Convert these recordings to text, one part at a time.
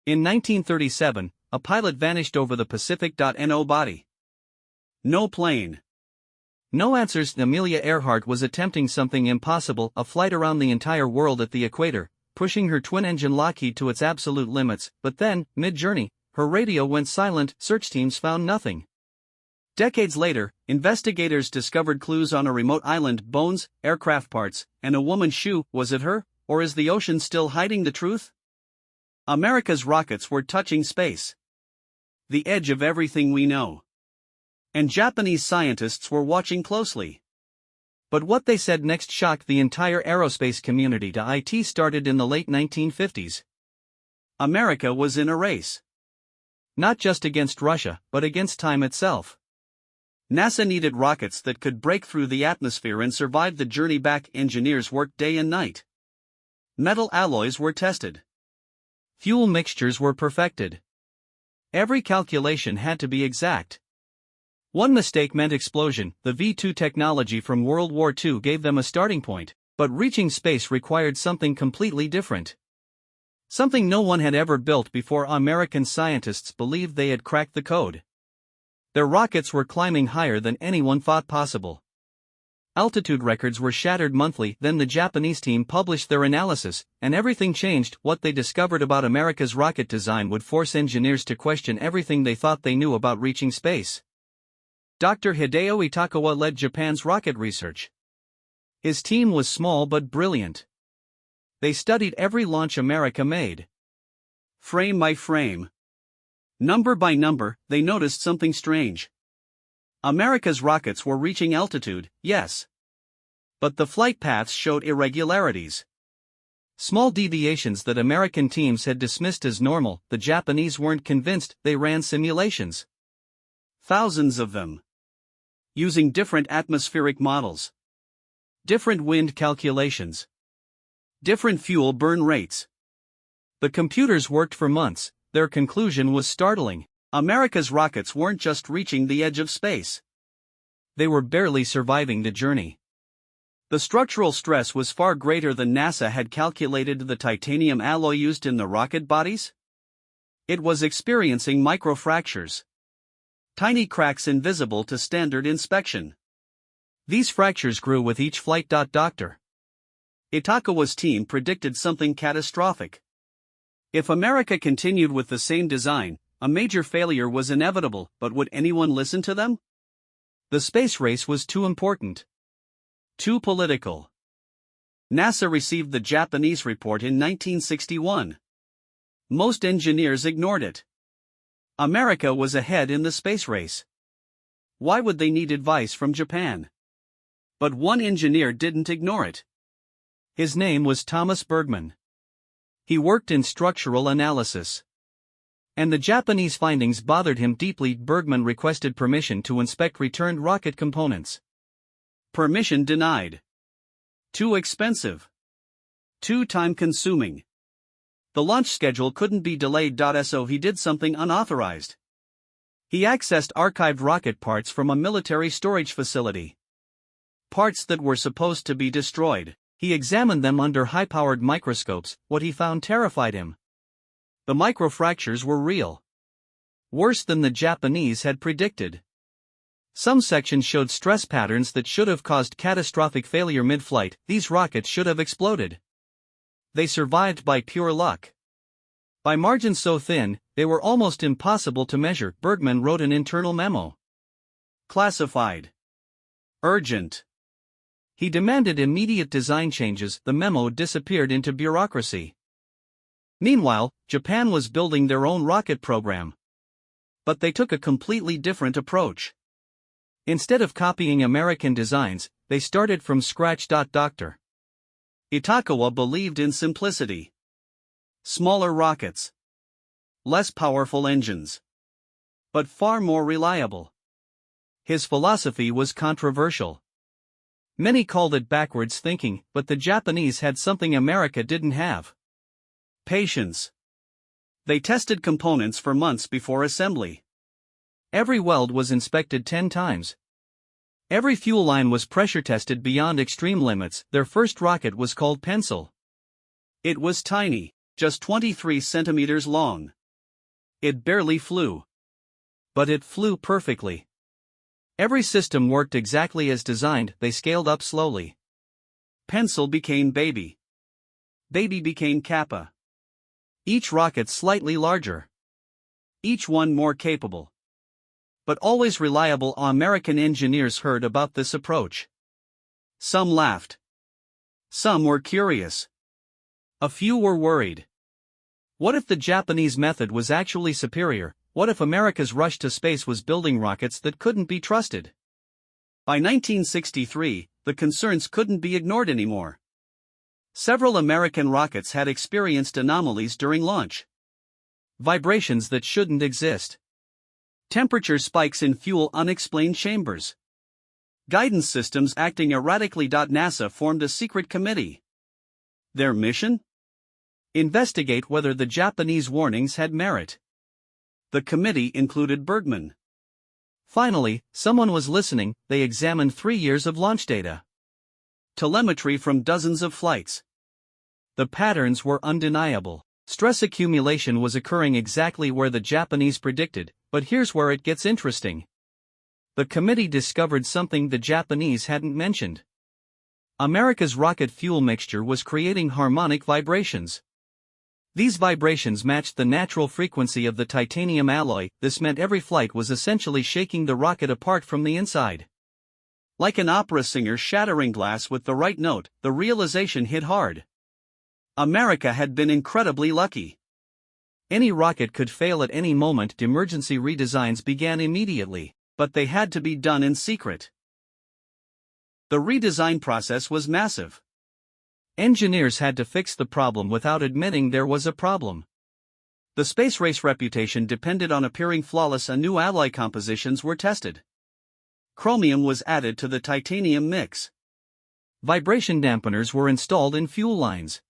In 1937, a pilot vanished over the Pacific. No body. No plane. No answers. Amelia Earhart was attempting something impossible, a flight around the entire world at the equator, pushing her twin-engine Lockheed to its absolute limits, but then, mid-journey, her radio went silent. Search teams found nothing. Decades later, investigators discovered clues on a remote island: bones, aircraft parts, and a woman's shoe. Was it her, or is the ocean still hiding the truth? America's rockets were touching space, the edge of everything we know. And Japanese scientists were watching closely. But what they said next shocked the entire aerospace community. It started in the late 1950s. America was in a race. Not just against Russia, but against time itself. NASA needed rockets that could break through the atmosphere and survive the journey back. Engineers worked day and night. Metal alloys were tested. Fuel mixtures were perfected. Every calculation had to be exact. One mistake meant explosion. The V-2 technology from World War II gave them a starting point, but reaching space required something completely different. Something no one had ever built before. American scientists believed they had cracked the code. Their rockets were climbing higher than anyone thought possible. Altitude records were shattered monthly. Then the Japanese team published their analysis, and everything changed. What they discovered about America's rocket design would force engineers to question everything they thought they knew about reaching space. Dr. Hideo Itokawa led Japan's rocket research. His team was small but brilliant. They studied every launch America made. Frame by frame, number by number, they noticed something strange. America's rockets were reaching altitude, yes. But the flight paths showed irregularities. Small deviations that American teams had dismissed as normal. The Japanese weren't convinced. They ran simulations. Thousands of them. Using different atmospheric models. Different wind calculations. Different fuel burn rates. The computers worked for months. Their conclusion was startling. America's rockets weren't just reaching the edge of space. They were barely surviving the journey. The structural stress was far greater than NASA had calculated. The titanium alloy used in the rocket bodies? It was experiencing microfractures. Tiny cracks invisible to standard inspection. These fractures grew with each flight. Dr. Itokawa's team predicted something catastrophic. If America continued with the same design, a major failure was inevitable. But would anyone listen to them? The space race was too important. Too political. NASA received the Japanese report in 1961. Most engineers ignored it. America was ahead in the space race. Why would they need advice from Japan? But one engineer didn't ignore it. His name was Thomas Bergman. He worked in structural analysis. And the Japanese findings bothered him deeply. Bergman requested permission to inspect returned rocket components. Permission denied. Too expensive. Too time-consuming. The launch schedule couldn't be delayed. So he did something unauthorized. He accessed archived rocket parts from a military storage facility. Parts that were supposed to be destroyed. He examined them under high-powered microscopes. What he found terrified him. The microfractures were real. Worse than the Japanese had predicted. Some sections showed stress patterns that should have caused catastrophic failure mid-flight. These rockets should have exploded. They survived by pure luck. By margins so thin, they were almost impossible to measure. Bergman wrote an internal memo. Classified. Urgent. He demanded immediate design changes. The memo disappeared into bureaucracy. Meanwhile, Japan was building their own rocket program. But they took a completely different approach. Instead of copying American designs, they started from scratch. Dr. Itokawa believed in simplicity. Smaller rockets. Less powerful engines. But far more reliable. His philosophy was controversial. Many called it backwards thinking, but the Japanese had something America didn't have. Patience. They tested components for months before assembly. Every weld was inspected 10 times. Every fuel line was pressure tested beyond extreme limits. Their first rocket was called Pencil. It was tiny. just 23 centimeters long. It barely flew. But it flew perfectly. Every system worked exactly as designed. They scaled up slowly. Pencil became baby. Baby became Kappa. Each rocket slightly larger. Each one more capable. But always reliable. American engineers heard about this approach. Some laughed. Some were curious. A few were worried. What if the Japanese method was actually superior? What if America's rush to space was building rockets that couldn't be trusted? By 1963, the concerns couldn't be ignored anymore. Several American rockets had experienced anomalies during launch. Vibrations that shouldn't exist. Temperature spikes in fuel unexplained chambers. Guidance systems acting erratically. NASA formed a secret committee. Their mission? Investigate whether the Japanese warnings had merit. The committee included Bergman. Finally, someone was listening. They examined 3 years of launch data. Telemetry from dozens of flights. The patterns were undeniable. Stress accumulation was occurring exactly where the Japanese predicted, but here's where it gets interesting. The committee discovered something the Japanese hadn't mentioned. America's rocket fuel mixture was creating harmonic vibrations. These vibrations matched the natural frequency of the titanium alloy. This meant every flight was essentially shaking the rocket apart from the inside. Like an opera singer shattering glass with the right note, the realization hit hard. America had been incredibly lucky. Any rocket could fail at any moment. Emergency redesigns began immediately, but they had to be done in secret. The redesign process was massive. Engineers had to fix the problem without admitting there was a problem. The space race reputation depended on appearing flawless. New alloy compositions were tested. Chromium was added to the titanium mix. Vibration dampeners were installed in fuel lines.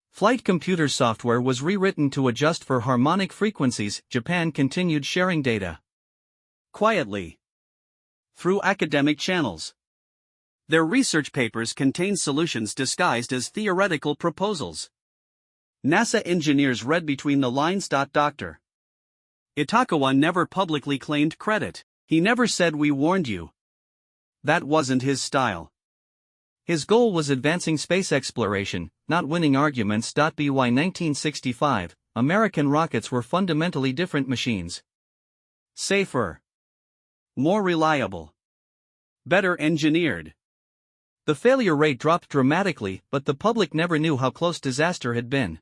Flight computer software was rewritten to adjust for harmonic frequencies. Japan continued sharing data. Quietly. Through academic channels. Their research papers contained solutions disguised as theoretical proposals. NASA engineers read between the lines. Dr. Itokawa never publicly claimed credit. He never said "we warned you." That wasn't his style. His goal was advancing space exploration, not winning arguments. By 1965, American rockets were fundamentally different machines. Safer. More reliable. Better engineered. The failure rate dropped dramatically, but the public never knew how close disaster had been.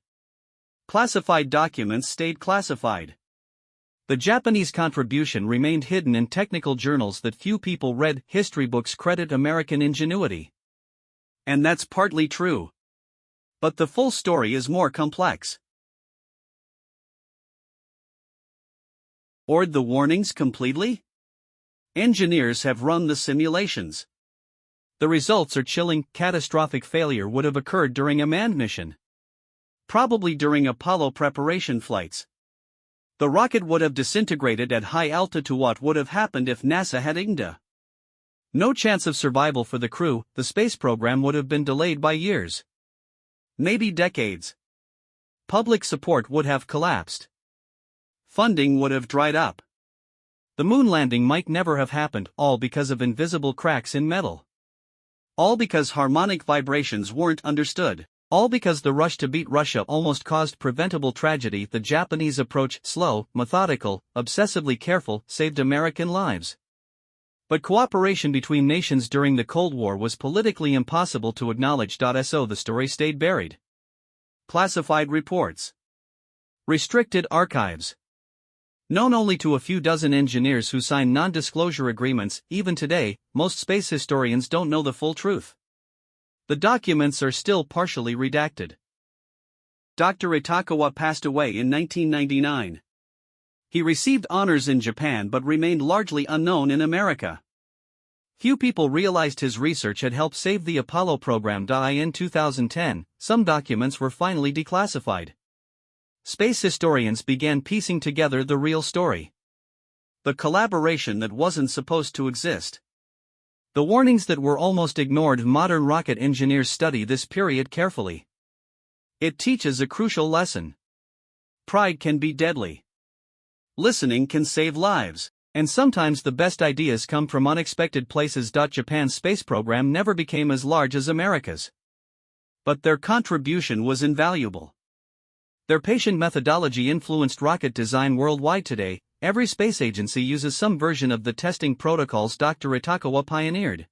Classified documents stayed classified. The Japanese contribution remained hidden in technical journals that few people read. History books credit American ingenuity. And that's partly true. But the full story is more complex. Ignored the warnings completely? Engineers have run the simulations. The results are chilling. Catastrophic failure would have occurred during a manned mission. Probably during Apollo preparation flights. The rocket would have disintegrated at high altitude. What would have happened if NASA had ignored? No chance of survival for the crew. The space program would have been delayed by years. Maybe decades. Public support would have collapsed. Funding would have dried up. The moon landing might never have happened, all because of invisible cracks in metal. All because harmonic vibrations weren't understood. All because the rush to beat Russia almost caused preventable tragedy. The Japanese approach, slow, methodical, obsessively careful, saved American lives. But cooperation between nations during the Cold War was politically impossible to acknowledge. So the story stayed buried. Classified reports. Restricted archives. Known only to a few dozen engineers who signed non-disclosure agreements. Even today, most space historians don't know the full truth. The documents are still partially redacted. Dr. Itokawa passed away in 1999. He received honors in Japan but remained largely unknown in America. Few people realized his research had helped save the Apollo program. In 2010, some documents were finally declassified. Space historians began piecing together the real story. The collaboration that wasn't supposed to exist. The warnings that were almost ignored. Modern rocket engineers study this period carefully. It teaches a crucial lesson. Pride can be deadly. Listening can save lives. And sometimes the best ideas come from unexpected places. Japan's space program never became as large as America's. But their contribution was invaluable. Their patient methodology influenced rocket design worldwide. Today, every space agency uses some version of the testing protocols Dr. Itakawa pioneered.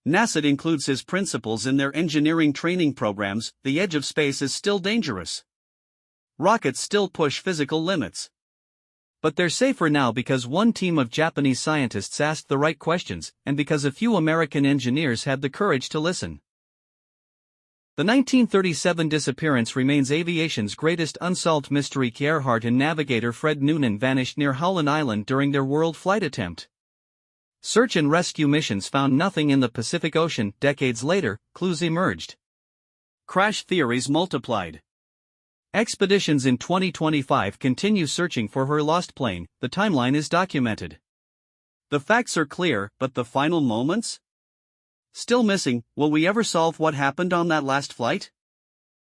NASA includes his principles in their engineering training programs. The edge of space is still dangerous. Rockets still push physical limits. But they're safer now because one team of Japanese scientists asked the right questions, and because a few American engineers had the courage to listen. The 1937 disappearance remains aviation's greatest unsolved mystery. Earhart and navigator Fred Noonan vanished near Howland Island during their world flight attempt. Search and rescue missions found nothing in the Pacific Ocean. Decades later, clues emerged. Crash theories multiplied. Expeditions in 2025 continue searching for her lost plane. The timeline is documented. The facts are clear, but the final moments? Still missing. Will we ever solve what happened on that last flight?